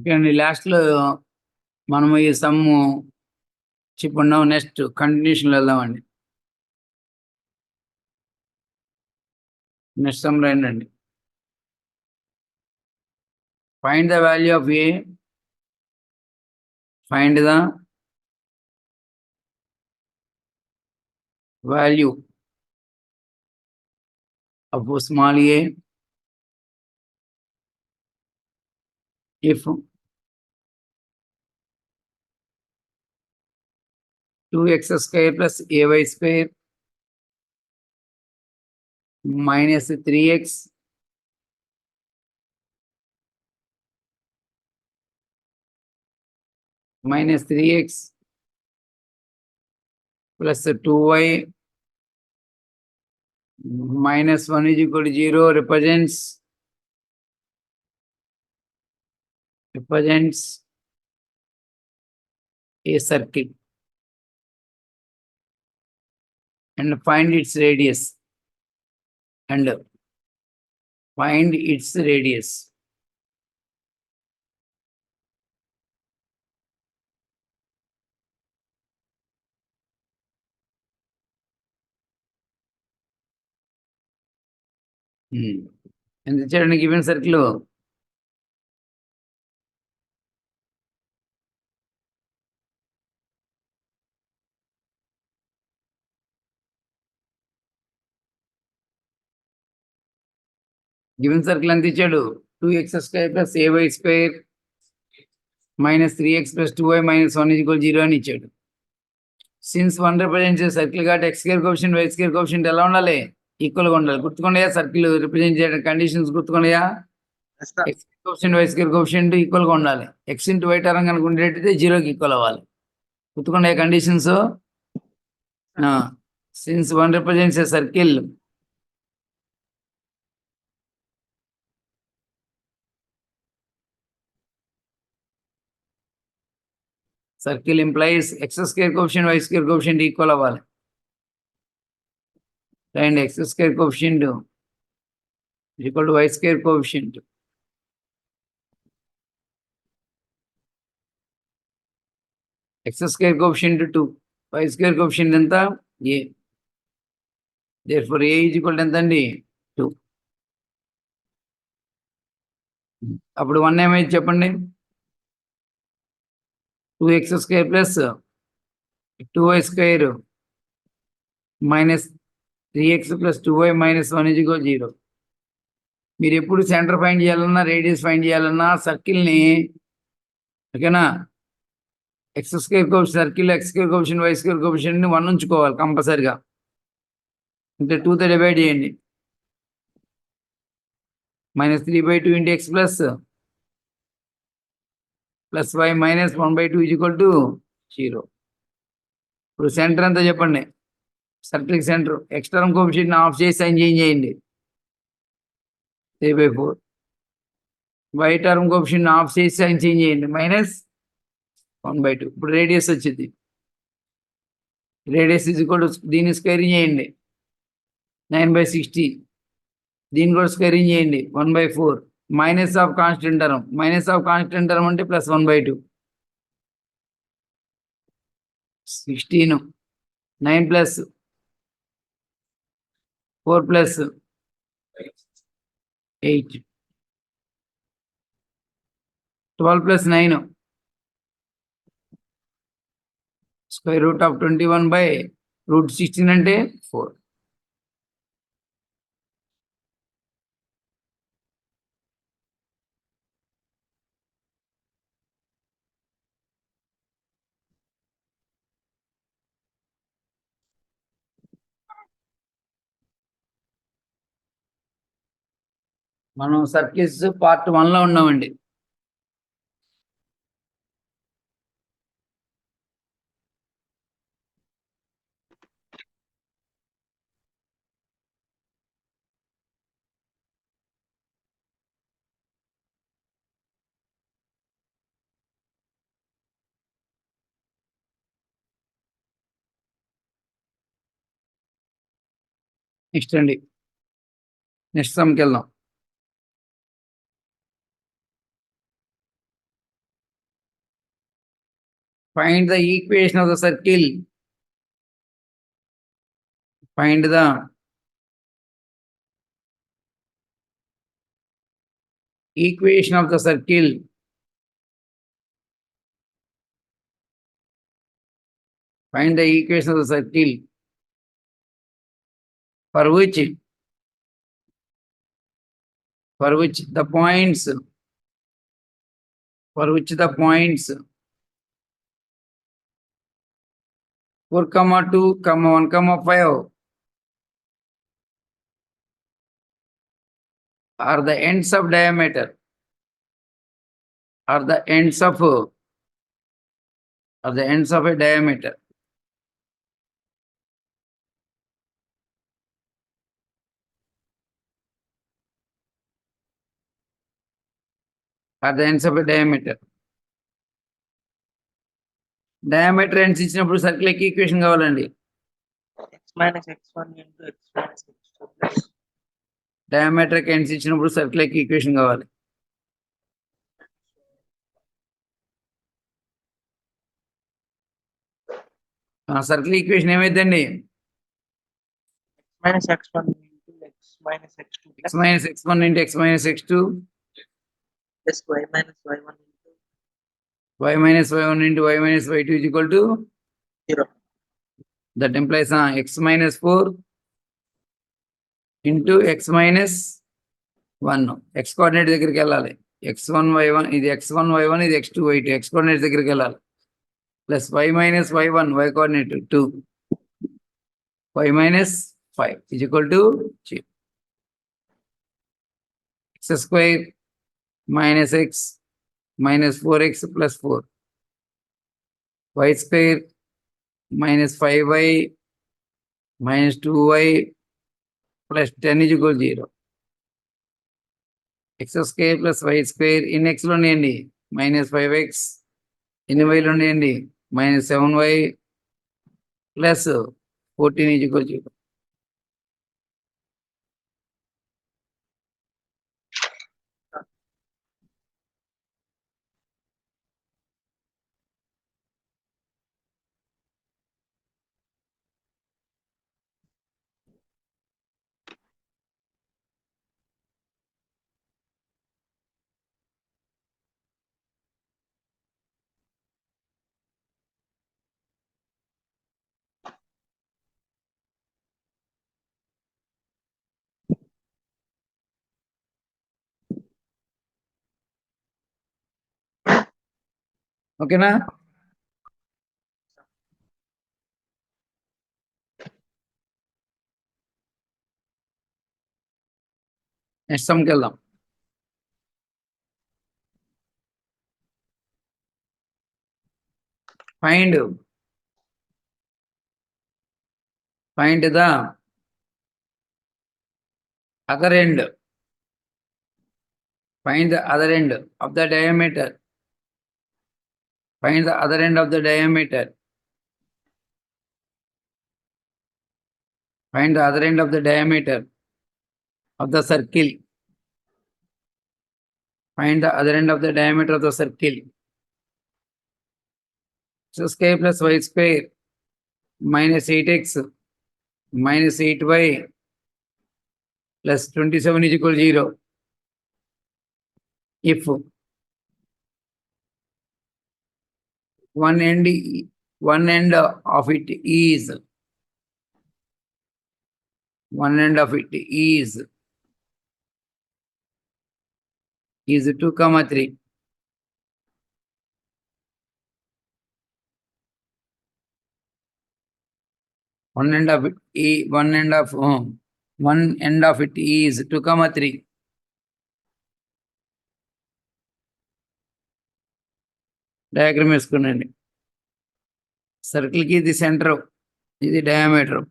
Okay అండి. లాస్ట్‌లో మనము ఈ సమ్ము చెప్పుకున్నాం. నెక్స్ట్ కంటిన్యూషన్‌లో వెళ్దామండి. నెక్స్ట్ సమ్ రాయండండి. Find the value of a. Find the value of small a if 2x square plus ay square minus 3x minus 3x plus 2y minus 1 is equal to 0 represents a circle and find its radius. ఎంత ఇచ్చాడండి given circle? Given circle ఎంత ఇచ్చాడు? 2x square plus ay square minus 3x plus 2y minus 1 is equal to 0 అని ఇచ్చాడు. Since 1 represents circle కాబట్టి x square coefficient y square coefficient ఎలా ఉండాలి? Equal గా ఉండాలి. గుర్తుకొండయా? సర్కిల్ రిప్రజెంట్ చేయడం కండిషన్స్ గుర్తుకొండయా? x square coefficient y square coefficient equal గా ఉండాలి. x ఇంటూ y టర్మ్ కనుక ఉండేటైతే 0కి ఈక్వల్ అవ్వాలి. గుర్తుకొండయా conditions? Since 1 represents a circle implies x square coefficient y square coefficient equal అవ్వాలి. And x square coefficient equal to y square coefficient. x square coefficient 2, y square coefficient ఎంత? a. Therefore a is equal to ఎంత అండి? 2. అప్పుడు 1 ఏమైంది చెప్పండి? 2x square plus 2y square minus 3x plus 2y minus 1 is equal to 0. మీరు ఎప్పుడు centre find చేయాలన్నా radius find చేయాలన్నా సర్కిల్ని, ఓకేనా, x square coefficient circle x square coefficient y square కోఎఫిషియంట్ని 1 ఉంచుకోవాలి కంపల్సరిగా. అంటే 2తో డివైడ్ చేయండి. minus 3/2 into x plus y minus 1/2 is equal to 0. ఇప్పుడు సెంటర్ అంతా చెప్పండి. Circle centre X term coefficient of చేసి సైన్ చేంజ్ చేయండి. 3/4. వై టర్మ్ కోఎఫిషియంట్ ఆఫ్ చేసి సైన్ చేంజ్ చేయండి. -1/2. ఇప్పుడు రేడియస్ వచ్చింది. రేడియస్ ఈజ్ ఈక్వల్ టు దీన్ని స్క్వేరింగ్ చేయండి. 9/60. దీన్ని కూడా స్క్వేరింగ్ చేయండి. 1/4. Minus of constant term. Minus of constant term అంటే +1/2. 16. 9 plus 4 plus 8. 12 plus 9. Square root of 21/√16 అంటే 4. మనం సర్కిల్స్ పార్ట్ 1లో ఉన్నామండి. నెక్స్ట్ అండి, నెక్స్ట్ సమ్కి వెళ్దాం. Find the equation of the circle. Find the equation of the circle. Find the equation of the circle for which the points 4, 2, 1, 5 are the ends of diameter, are the ends of a diameter. Are the ends of a diameter. Diameter ends ఇచ్చినప్పుడు circle కి equation కావాలండి. x minus x1 into x minus x2 plus diameter కి ends ఇచ్చినప్పుడు circle కి equation కావాలి. Circle equation ఏమైందండి? minus x1 into x minus x2 x minus x1 into x minus x2 plus y minus y1 into y minus y1 into y minus y2 is equal to 0. that implies x minus 4 into x minus 1. x coordinate దగ్గరికి వెళ్ళాలి. x1 y1 ఇది x1 y1 ఇది x2 y2 x coordinate దగ్గరికి వెళ్ళాలి. plus y minus y1 y coordinate 2 y minus 5 is equal to 0. x square minus x minus 4x plus 4 y square minus 5y minus 2y plus 10 is equal to 0. x square plus y square in x లో ఉన్నాయండి minus 5x in y లో ఉన్నాయండి minus 7y plus 14 is equal to 0. ఓకేనా? Next సమ్కి వెళ్దాం. Find the other end. Find the other end of the diameter. Find the other end of the diameter. Find the other end of the diameter of the circle. Find the other end of the diameter of the circle. X square plus y square minus 8x minus 8y plus 27 is equal to 0. If one end of it is 2, 3. One end of it is 2, 3. Diagram వేసుకున్నాండి. Circle కి ఇది centre, ఇది diameter.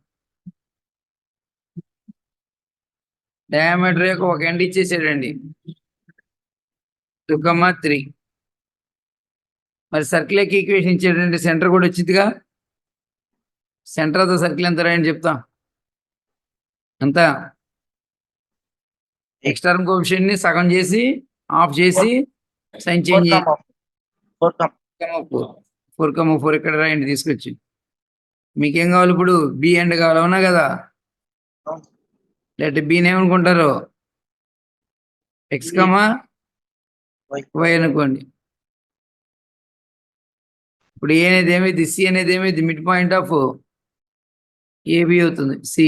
Diameter యొక్క ఒక end ఇచ్చేసాడండి 2, 3. మరి circle యొక్క equation ఇచ్చాడంటే centre కూడా వచ్చిందిగా. సెంటర్ ఆఫ్ ద సర్కిల్ ఎంత రాయండి చెప్తా. ఎంత? ఎక్స్టర్నల్ కోఎఫిషియెంట్ ని సగం చేసి ఆఫ్ చేసి సైన్ చేంజ్ 4, 4. 4,4 ఇక్కడ రాయండి తీసుకొచ్చి. మీకేం కావాలి ఇప్పుడు? బి అండ్ కావాలి, అవునా కదా? లేకపోతే బీని ఏమనుకుంటారు? ఎక్స్ కమా వై అనుకోండి. ఇప్పుడు ఏ అనేది ఏమైంది? సి అనేది ఏమైంది? మిడ్ పాయింట్ ఆఫ్ ఏబి అవుతుంది. C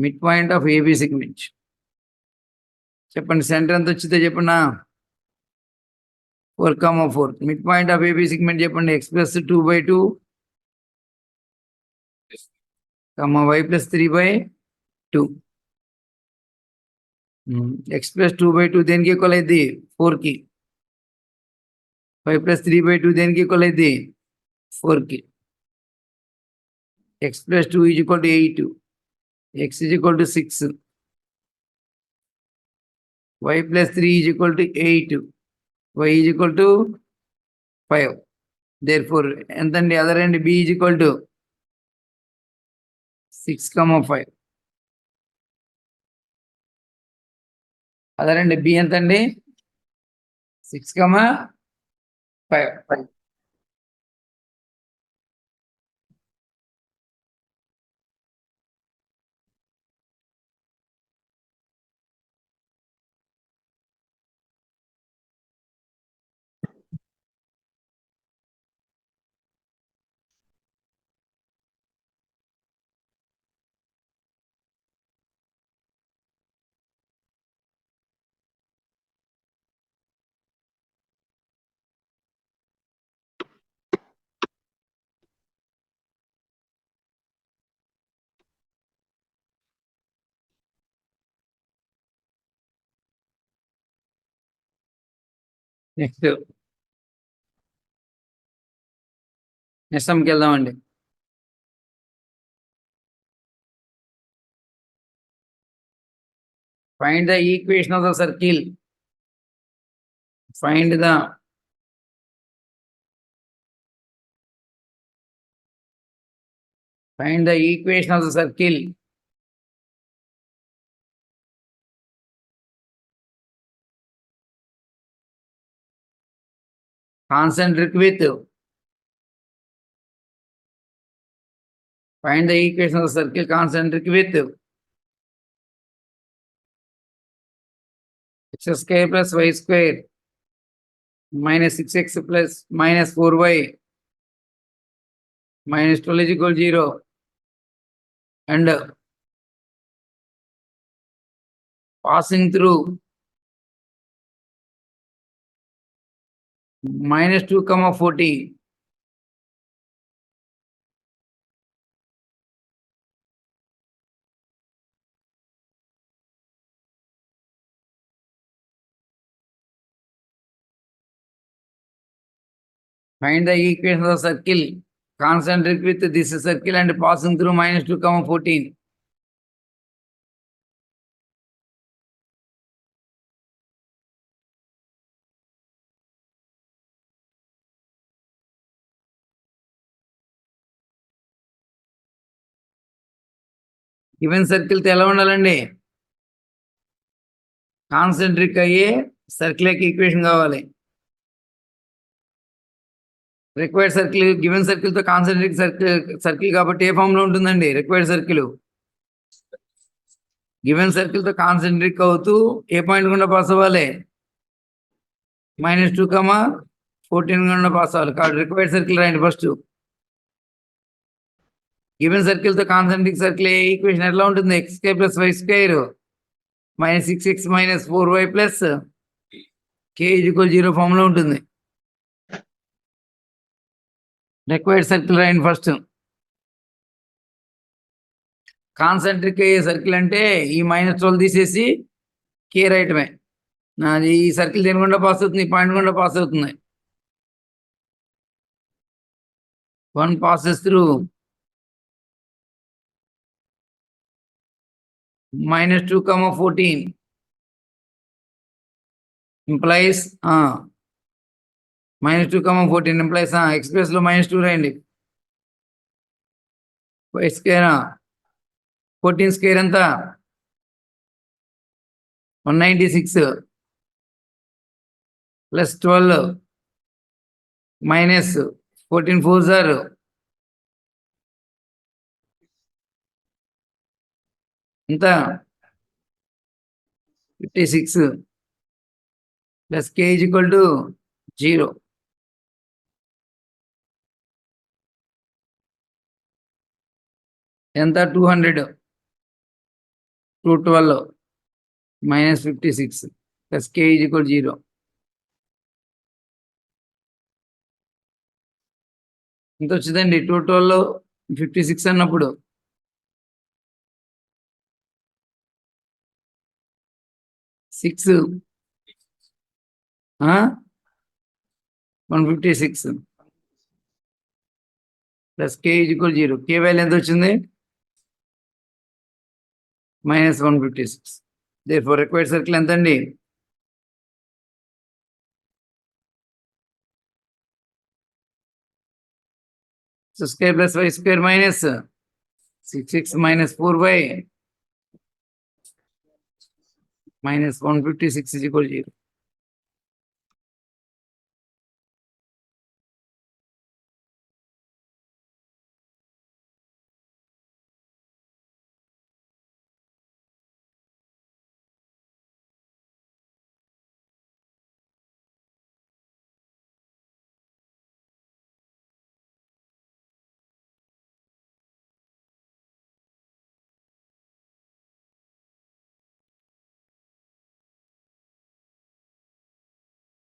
mid point of AB segment. చెప్పండి సెంటర్ ఎంత వచ్చిందో చెప్పండి. 4,4 mid point of AB segment చెప్పండి. X plus 2/2 y plus 3/2. X plus 2/2 దేనికి ఈక్వల్ అయింది? 4కి. వై ప్లస్ 3/2 దేనికి ఈక్వల్ అయింది? 4కి. X plus 2 is equal to 8, x is equal to 6, y plus 3 is equal to 8, y is equal to 5. Therefore ఎంతండి? Other అండి B is equal to 6,5. అదరండి B ఎంతండి? 6,5. నెక్స్ట్ సమ్కి వెళ్దామండి. Find the equation of the circle. Find the equation of the circle. Concentric with. Find the equation of the circle concentric with x square plus y square minus 6x plus minus 4y minus 12 is equal to 0 and passing through minus 2,40. Find the equation of the circle concentric with this circle and passing through minus 2,14. Given circle తో ఎలా ఉండాలండి? Concentric అయ్యే circle యొక్క equation కావాలి. Required circle given circle తో concentric circle కాబట్టి ఏ form లో ఉంటుందండి? రిక్వైర్డ్ సర్కిల్ గివెన్ సర్కిల్ తో కాన్సెంట్రిక్ అవుతూ ఏ పాయింట్ గుండా పాస్ అవ్వాలి? -2,14 గుండా పాస్ అవ్వాలి. కాబట్టి రిక్వైర్డ్ సర్కిల్ రాయండి ఫస్ట్. గివెన్ సర్కిల్ తో కాన్సెంట్రిక్ సర్కిల్ ఈక్వేషన్ ఎట్లా ఉంటుంది? X square plus y square minus 6x minus 4y plus k = 0 form లో ఉంటుంది. రిక్వైర్డ్ సర్కిల్ రాయండి ఫస్ట్. కాన్సెంట్రిక్ అయ్యే సర్కిల్ అంటే ఈ -12 తీసేసి k రాయటమే. నాది ఈ సర్కిల్ దేని గుండా పాస్ అవుతుంది? ఈ పాయింట్ గుండా పాస్ అవుతుంది. 1 passes through -2,14 implies -2,14 implies x plus లో -2 రాయండి. y స్క్వేర్ 14 స్క్వేర్ ఎంత? 196 ప్లస్ 12 మైనస్ 14 4 సార్ ఎంత 56 plus k is equal to 0. ఎంత 200 212 minus 56 plus k is equal 0. ఎంత వచ్చిందండి 212 56 అన్నప్పుడు 6 156 plus k is equal 0. k value ఎంత వచ్చింది మైనస్ 156. therefore రిక్వైర్డ్ సర్కిల్ ఎంత అండి square plus y square minus 66 minus 4y minus 156 is equal to 0.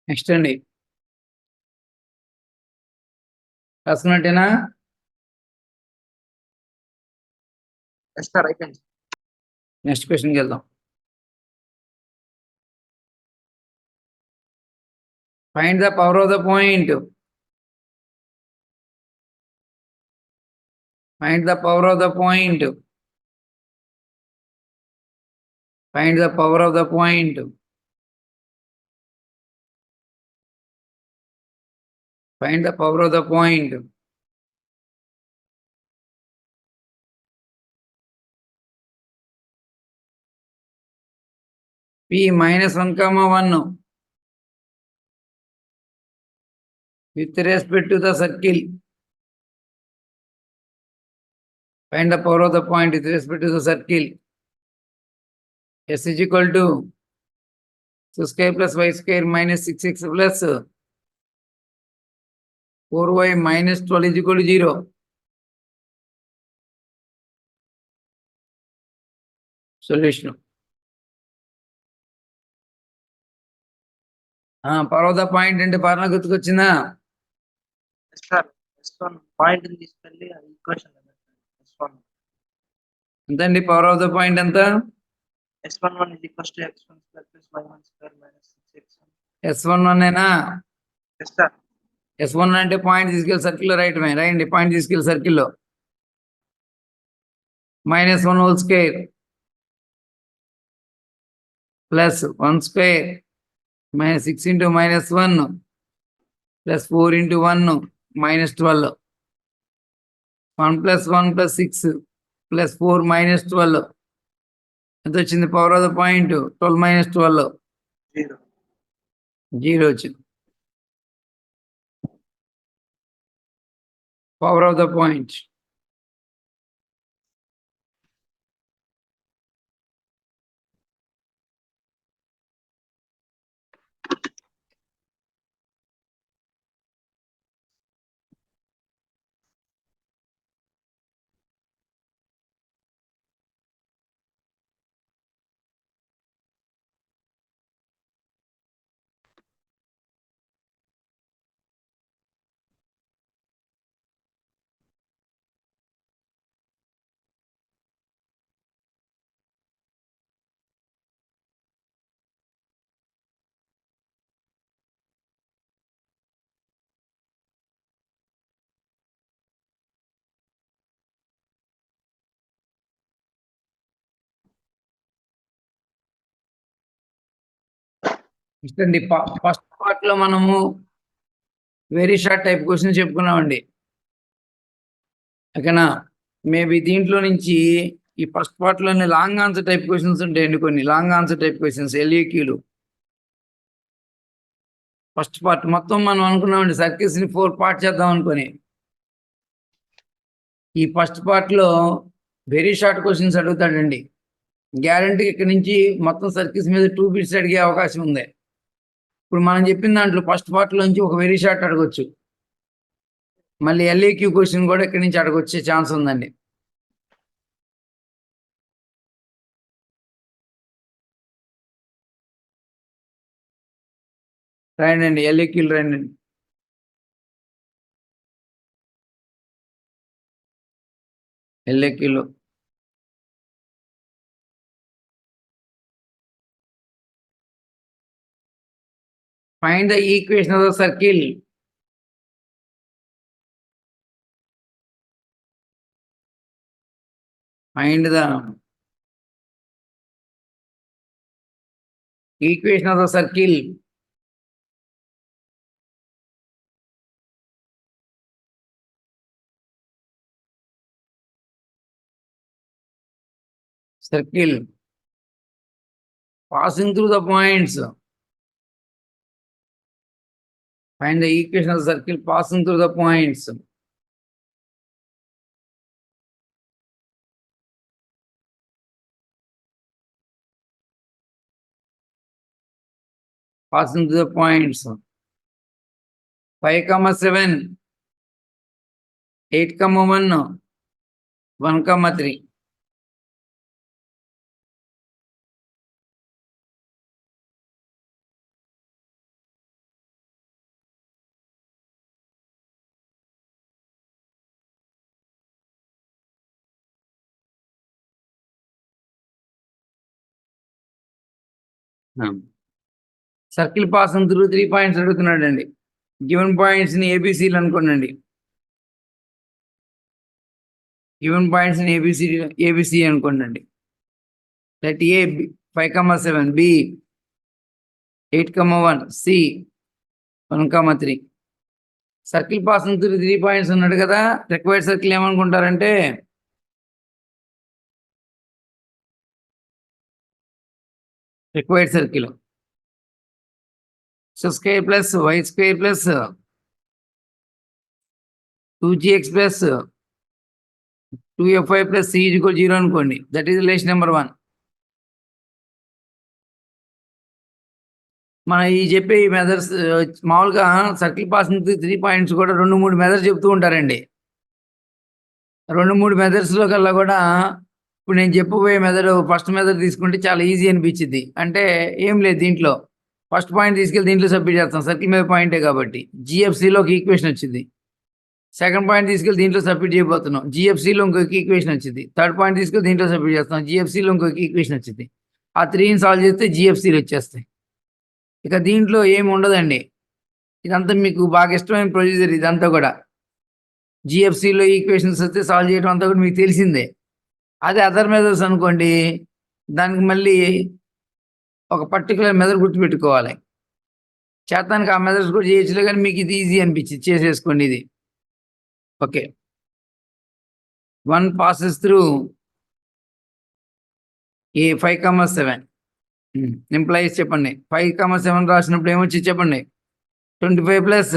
Next అండి రాసుకున్నట్టేనా Yes, sir, I can. Next క్వశ్చన్కి వెళ్దాం. Find the power of the point. Find the power of the point. Find the power of the point. Find the power of the point. p minus 1 comma 1 with respect to the circle. Find the power of the point with respect to the circle. S is equal to x square plus y square minus 6x plus 4y minus 12 is equal to 0. Solution. Power of the point అంటే formula గుర్తుకొచ్చిందా Yes, sir. S1 point in this value equation. S1. ఎంతండి power of the point ఎంత S11 is equals to x1 square plus y1 square minus 6x1. S11 ఏనా Yes, sir. S1 అంటే point తీసుకెళ్ళి సర్కిల్లో రాయండి point తీసుకెళ్ళి సర్కిల్లో minus 1 whole square plus 1 square minus 6 into minus 1 plus 4 into 1 minus 12. 1 plus 1 plus 6 plus 4 minus 12. ఎంత వచ్చింది power of the point 12 minus 12 0. 0 వచ్చింది పవర్ ఆఫ్ ద పాయింట్. ఇష్టండి ఫస్ట్ పార్ట్ లో మనము వెరీ షార్ట్ టైప్ క్వశ్చన్ చెప్పుకున్నామండి ఓకేనా మేబీ దీంట్లో నుంచి ఈ ఫస్ట్ పార్ట్ లోనే లాంగ్ ఆన్సర్ టైప్ క్వశ్చన్స్ ఉంటాయండి కొన్ని లాంగ్ ఆన్సర్ టైప్ క్వశ్చన్స్ ఎల్ఈక్యూలు ఫస్ట్ పార్ట్ మొత్తం మనం అనుకున్నామండి సర్కిల్స్ ని 4 పార్ట్ చేద్దాం అనుకుని. ఈ ఫస్ట్ పార్ట్ లో వెరీ షార్ట్ క్వశ్చన్స్ అడుగుతాడండి. గ్యారంటీ ఇక్కడ నుంచి మొత్తం సర్కిల్స్ మీద 2 బిట్స్ అడిగే అవకాశం ఉంది. ఇప్పుడు మనం చెప్పిన దాంట్లో ఫస్ట్ పార్ట్ లోంచి ఒక వెరీ షార్ట్ అడగొచ్చు. మళ్ళీ LAQ క్వశ్చన్ కూడా ఇక్కడ నుంచి అడగొచ్చే ఛాన్స్ ఉందండి. రాయండి LAQలు రాయండి. LAQలు find the equation of the circle. Find the equation of the circle. Circle passing through the points. Find the equation of the circle passing through the points. Passing through the points. 5,7, 8,1, 1,3. Circle passing through 3 points అడుగుతున్నాడండి. Given points ని ఏబిసిలు అనుకోండి. Given points ని ABC అనుకోండి. Let A 5,7, B 8,1, C 1,3. Circle passing through 3 points ఉన్నాడు కదా. Required circle ఏమనుకుంటారంటే required circle x square plus y square plus 2gx plus 2fy plus c is equal to 0 అనుకోండి. That is relation number 1. మన ఈ చెప్పే ఈ methods మామూలుగా circle passing 3 points కూడా 2-3 మెథడ్స్ చెప్తూ ఉంటారండి. 2-3 మెథడ్స్లో కల్లా కూడా ఇప్పుడు నేను చెప్పబోయే మెథడ్ ఫస్ట్ మెథడ్ తీసుకుంటే చాలా ఈజీ అనిపించింది. అంటే ఏం లేదు, దీంట్లో ఫస్ట్ పాయింట్ తీసుకెళ్ళి దీంట్లో సబ్మిట్ చేస్తాం, సర్కిల్ మీద పాయింటే కాబట్టి. GFCలో ఒక ఈక్వేషన్ వచ్చింది. సెకండ్ పాయింట్ తీసుకెళ్ళి దీంట్లో సబ్మిట్ చేయబోతున్నాం, GFCలో ఇంకొక ఈక్వేషన్ వచ్చింది. థర్డ్ పాయింట్ తీసుకెళ్ళి దీంట్లో సబ్మిట్ చేస్తాం, GFCలో ఇంకొక ఈక్వేషన్ వచ్చింది. ఆ 3ని సాల్వ్ చేస్తే GFCలు వచ్చేస్తాయి. ఇక దీంట్లో ఏమి ఉండదండి. ఇదంతా మీకు బాగా ఇష్టమైన ప్రొసీజర్ ఇదంతా కూడా. GFCలో ఈక్వేషన్స్ వస్తే సాల్వ్ చేయడం అంతా కూడా మీకు తెలిసిందే. అదే అదర్ మెథడ్స్ అనుకోండి, దానికి మళ్ళీ ఒక పర్టికులర్ మెథడ్ గుర్తుపెట్టుకోవాలి. చేతానికి ఆ మెథడ్స్ కూడా చేయొచ్చులే, కానీ మీకు ఇది ఈజీ అనిపించింది, చేసేసుకోండి ఇది. Okay, 1 passes through a 5,7. Employees చెప్పండి. 5,7 రాసినప్పుడు ఏమొచ్చి చెప్పండి. 25 ప్లస్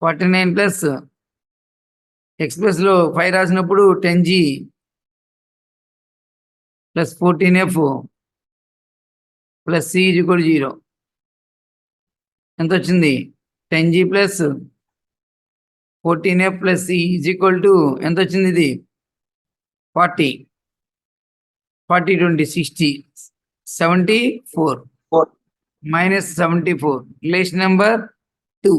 49 ప్లస్ ఎక్స్ప్రెస్లో 5 రాసినప్పుడు 10G plus 14F plus C is equal 0. ఎంత వచ్చింది? 10G plus 14F plus C is equal to ఎంత వచ్చింది? ఇది 40, 20, 60, 74 minus 74, relation number 2.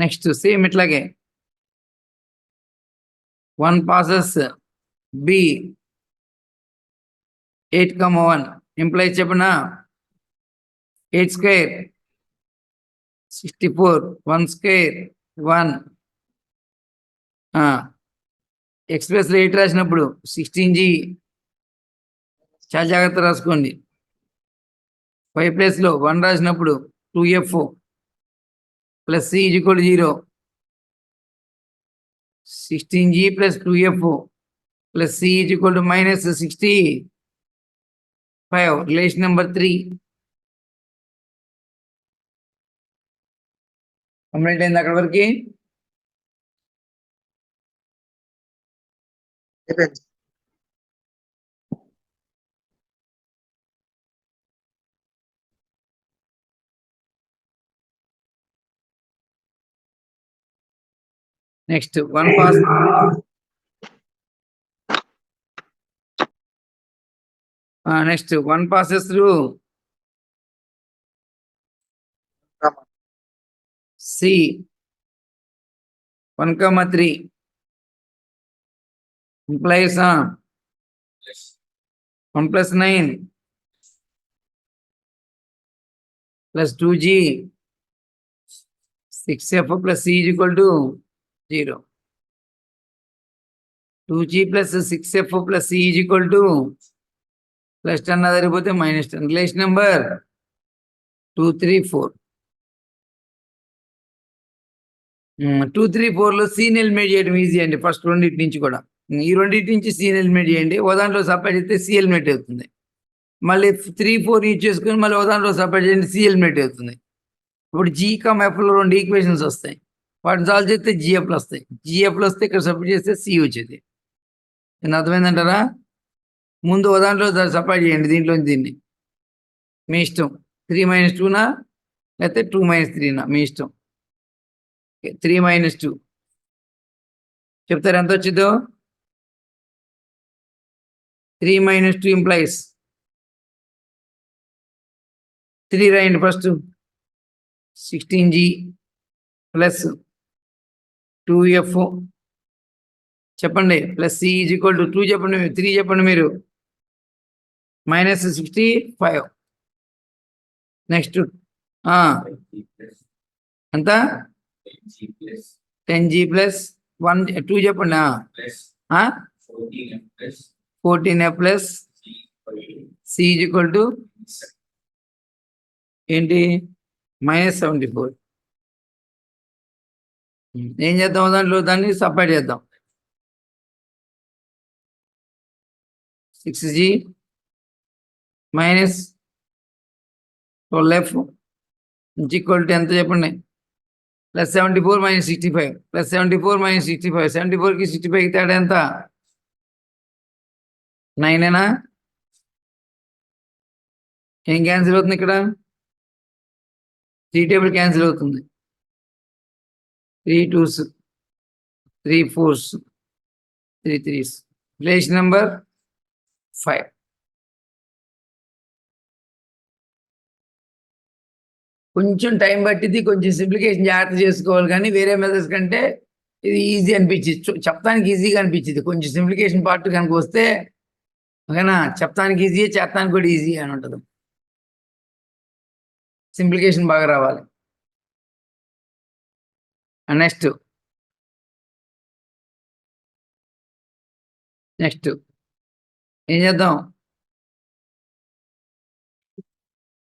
Next same ఇట్లాగే 1 passes B 8,1. ఎంప్లాయీ చెప్పనా? 8 square 64, 1 square 1. ఎక్స్ప్రెస్లో 8 రాసినప్పుడు 16G, చాలా జాగ్రత్త రాసుకోండి. 5 ప్లేస్లో 1 రాసినప్పుడు 2F plus C is equal 0. 16G plus 2F plus C is equal to minus 65. Relation number 3. Complete అయింది అక్కడ వరకు. అయిపోయింది. Next one pass. Next one passes through C 1,3 implies 1 plus 9 plus 2G 6F plus C is equal to 0. 2G plus 6F plus C is equal to plus 10 అదరిపోతే minus 10. Relation number 2, 3, 4. 2, 3, 4లో సీని eliminate చేయడం easy అండి. First రెండింటి నుంచి కూడా ఈ రెండింటి నుంచి సీని ఎలిమినేట్ చేయండి. ఓ దాంట్లో సపరేట్ చేస్తే సి ఎలిమినేట్ అవుతుంది. మళ్ళీ 3, 4 యూజ్ చేసుకుని మళ్ళీ ఓ దాంట్లో సపరేట్ చేయండి, సి ఎలిమినేట్ అవుతుంది. ఇప్పుడు జీ కమ్ ఎఫ్లో 2 ఈక్వేషన్స్ వస్తాయి. వాటిని సాల్వ్ చేస్తే జిఎఫ్లు వస్తాయి. జిఎఫ్లు వస్తే ఇక్కడ సపరేట్ చేస్తే సి వచ్చేది. నేను అర్థమైందంటారా? ముందు ఓ దాంట్లో సపరేట్ చేయండి, దీంట్లో దీన్ని మీ ఇష్టం. 3 - 2నా లేకపోతే 2 - 3నా మీ ఇష్టం. 3 - 2 చెప్తారు ఎంత వచ్చిందో. 3 - 2 ఇంప్లైస్ 3 రాయండి ఫస్ట్. 16G ప్లస్ 2F చెప్పండి plus C is equal to 2 చెప్పండి, 3 చెప్పండి మీరు. -65. నెక్స్ట్ ఎంత 10G ప్లస్ 1 2 చెప్పండి. 14F plus C is equal to ఏంటి -74. ఏం చేద్దాం దాంట్లో, దాన్ని సపరేట్ చేద్దాం. 6G minus 12F equal to ఎంత చెప్పండి. ప్లస్ 74 - 65 ప్లస్ 74 - 65 74కి 65కి తేడా ఎంత 9ఏనా? ఏం క్యాన్సిల్ అవుతుంది ఇక్కడ? 3 టేబుల్ క్యాన్సిల్ అవుతుంది. 3 2s 3 4s 3 3s. Relation number 5. కొంచెం టైం పట్టింది, కొంచెం సింప్లికేషన్ జాగ్రత్త చేసుకోవాలి. కానీ వేరే మెథడ్స్ కంటే ఇది ఈజీ అనిపించింది, చెప్తానికి ఈజీగా అనిపించింది. కొంచెం సింప్లికేషన్ పార్ట్ కనుక వస్తే ఓకేనా, చెప్తానికి ఈజీ, చేస్తానికి కూడా ఈజీ అని ఉంటుంది. సింప్లికేషన్ బాగా రావాలి. నెక్స్ట్ ఏం చేద్దాం.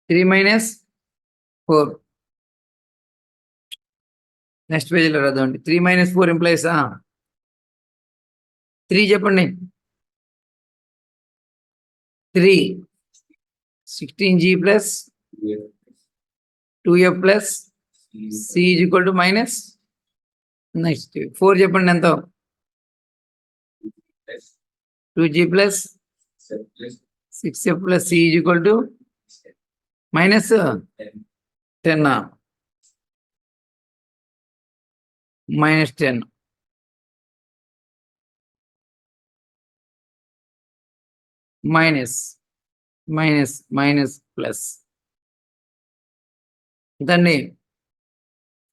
3 - 4 నెక్స్ట్ పేజీలో రాద్దామండి. 3 - 4 ఇంప్లైస్ 3 చెప్పండి. 3 16G plus 2F plus C is equal to minus next 4 చెప్పండి ఎంత 2G plus 6F plus C is equal to minus 10 -10 minus plus దాన్ని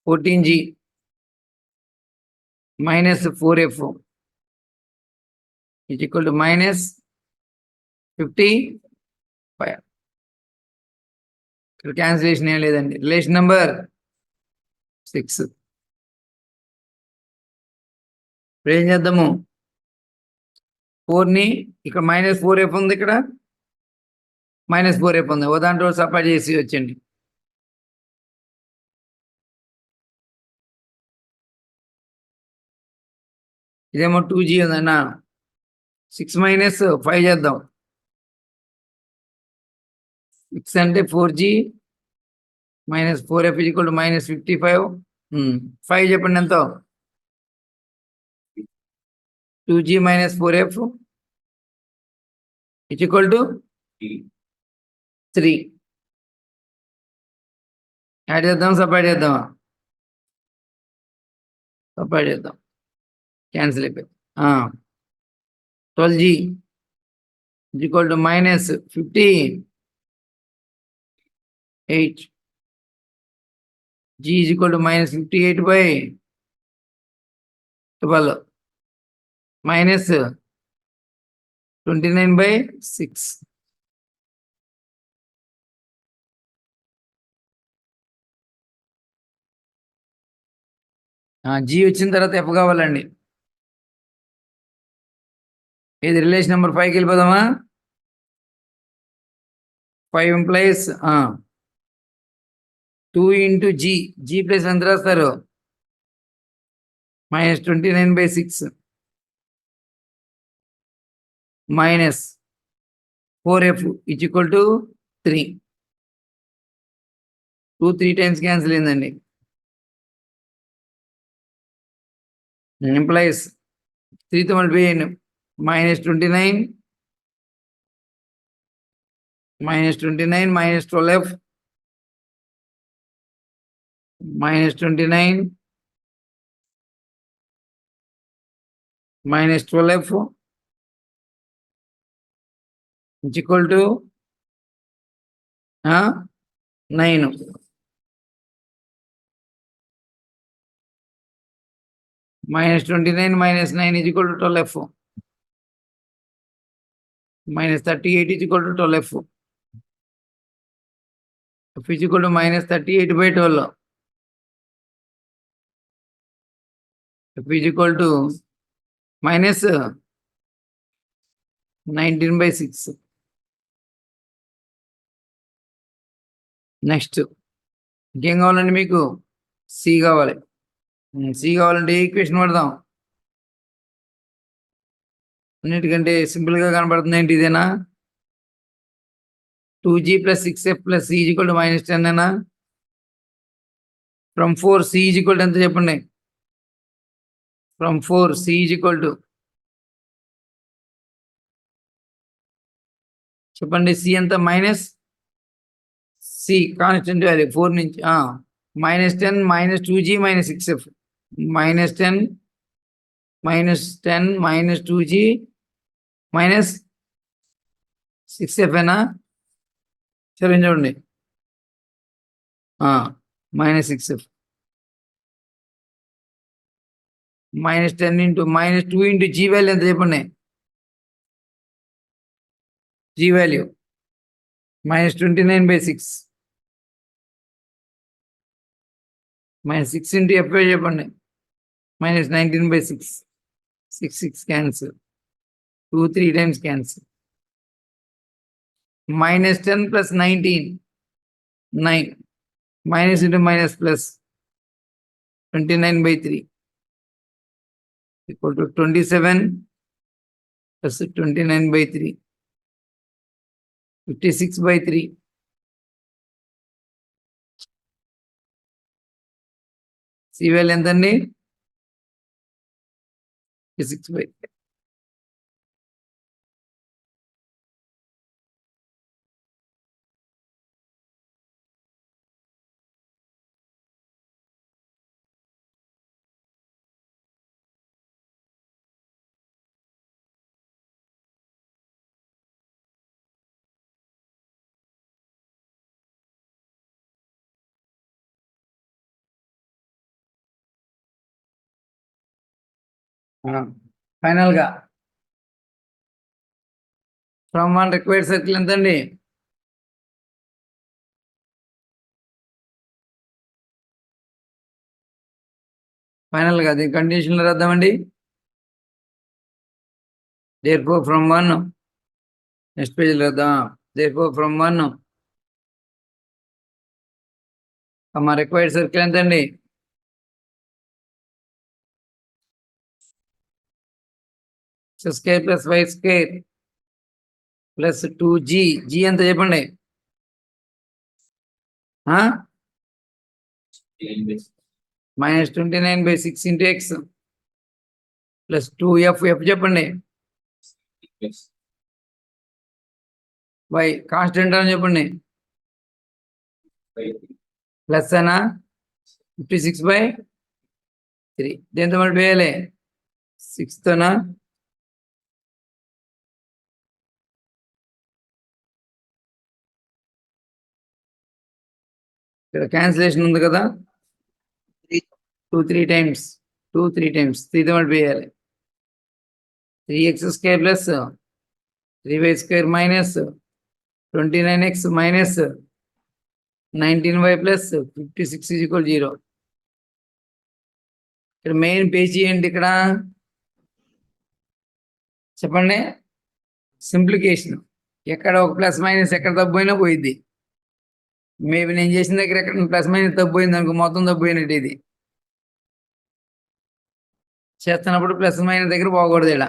14G minus 4F is equal to minus 55. Cancellation ఏం లేదండి. Relation number 6. ఇప్పుడు ఏం చేద్దాము, 4ని ఇక్కడ -4F ఉంది, ఇక్కడ -4F ఉంది. ఓ దాంట్లో సపరేట్ చేసి వచ్చండి. ఇదేమో 2G ఉందన్న, 6 మైనస్ 5 చేద్దాం. 6 అంటే 4G minus 4F equal to minus 55. 5 చెప్పండి ఎంతో? 2G minus 4F equal to 3. Add చేద్దాం, సపరేట్ చేద్దామా? సపరేట్ చేద్దాం. క్యాన్సిల్ అయిపోయింది. 12G equal to minus 58. G is equal to minus 58 by 12 minus 29 by 6. G వచ్చిన తర్వాత F కావాలండి. ఇది రిలేషన్ నెంబర్ 5కి వెళ్ళిపోదామా? 5 implies 2 into G. G plus ఎంత రాస్తారు? minus 29 by 6 minus 4F is equal to 3. 2 3 times cancel అయిందండి. implies 3తో మల్టిప్లై చేయండి. minus 29 minus 12F minus 29 minus 12F is equal to 9. Minus 29 minus 9 is equal to 12F. Minus 38 is equal to 12F. F is equal to minus 38 by 12. F is equal to minus 19 by 6. Next ఇంకేం కావాలండి మీకు? C కావాలి. C కావాలంటే equation పడదాం. అన్నిటికంటే సింపుల్గా కనబడుతుంది ఏంటి? ఇదేనా? 2G plus 6F plus C is equal to minus 10 అనా? From 4 C is equal to ఎంత చెప్పండి? From 4 C is equal to చెప్పండి. సి ఎంత? మైనస్ సి కాన్స్టెంట్ వాల్యూ 4 నుంచి minus 10 minus 2G minus 6F minus 10 minus 2G minus 6F ఏనా? సరే చూడండి. minus 6F minus 10 into minus 2 into G value ఎంత చెప్పండి? G value minus 29 by 6 minus 6 into F చెప్పండి. minus 19 by 6. 6 cancel. 2 3 times cancel. Minus 10 plus 19 9. Minus into minus plus 29 by 3 equal to 27 plus 29 by 3 56 by 3. C value ఎంతండి? 56 by 3. Final గా from one required circle ఎంతండి? Final గా దీని కండిషన్లు రాద్దామండి. therefore from 1 next page రాద్దాం. therefore from 1 మా required circle ఎంతండి? Square plus y square plus 2g G ఎంత చెప్పండి -29/6 into X plus 2f F చెప్పండి వై కాన్స్టెంట్ అని చెప్పండి ప్లస్ అనా 56/3 దేంతో మళ్ళీ వేయాలి 6 తోనా ఇక్కడ క్యాన్సిలేషన్ ఉంది కదా 3 టైమ్స్ 3 టైమ్స్ 3 తో మళ్ళీ వేయాలి 3x square plus 3y square minus 29x minus 19y plus 56 0. ఇక్కడ మెయిన్ పేజీ ఏంటి ఇక్కడ చెప్పండి సింప్లికేషన్ ఎక్కడ ఒక ప్లస్ మైనస్ ఎక్కడ తప్పిపోయినా పోయిద్ది మేబీ నేను చేసిన దగ్గర ఎక్కడ ప్లస్ మైనస్ తప్పిపోయింది అనుకో మొత్తం తప్పిపోయినట్టు ఇది చేస్తున్నప్పుడు ప్లస్ మైనస్ దగ్గర పోకూడదు ఇలా